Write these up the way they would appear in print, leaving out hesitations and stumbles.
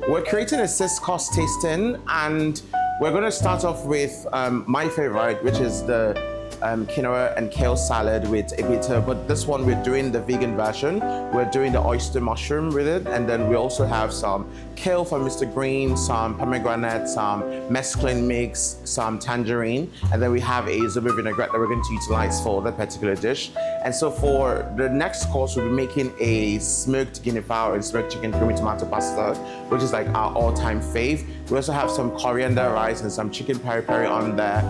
We're creating a 6-course tasting, and we're going to start off with my favorite, which is the quinoa and kale salad with a bit of, but this one we're doing the vegan version. We're doing the oyster mushroom with it, and then we also have some kale from Mr. Green, some pomegranate, some mesclun mix, some tangerine, and then we have a zobo vinaigrette that we're going to utilize for that particular dish. And so for the next course, we'll be making a smoked guinea fowl and smoked chicken creamy tomato pasta, which is like our all-time fave. We also have some coriander rice and some chicken peri-peri on there.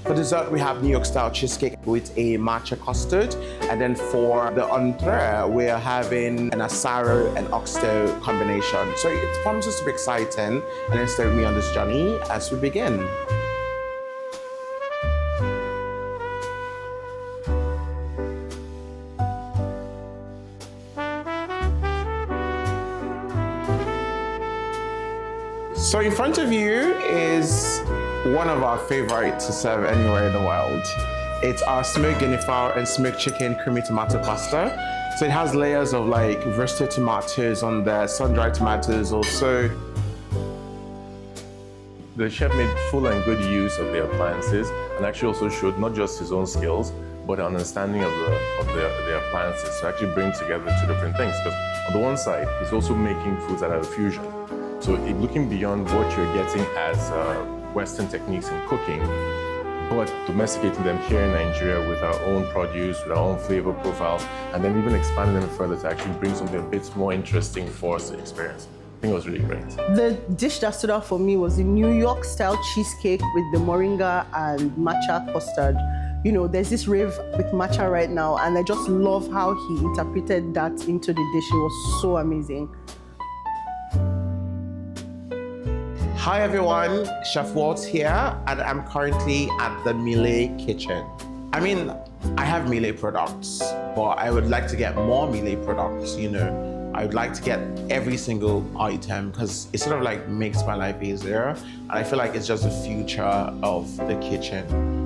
For dessert, we have New York style cheesecake with a matcha custard. And then for the entree, we're having an asaro and oxtail combination. So it promises to be exciting, and then stay with me on this journey as we begin. So in front of you is one of our favorites to serve anywhere in the world. It's our smoked guinea fowl and smoked chicken creamy tomato pasta. So it has layers of like roasted tomatoes on there, sun-dried tomatoes also. The chef made full and good use of the appliances, and actually also showed not just his own skills, but an understanding of the appliances to actually bring together two different things. Because on the one side, he's also making foods that are a fusion. So looking beyond what you're getting as Western techniques in cooking, but domesticating them here in Nigeria with our own produce, with our own flavor profiles, and then even expanding them further to actually bring something a bit more interesting for us to experience. I think it was really great. The dish that stood out for me was the New York style cheesecake with the moringa and matcha custard. You know, there's this rave with matcha right now, and I just love how he interpreted that into the dish. It was so amazing. Hi everyone, Chef Waltz here, and I'm currently at the Miele kitchen. I mean, I have Miele products, but I would like to get more Miele products, you know. I would like to get every single item because it sort of like makes my life easier, and I feel like it's just the future of the kitchen.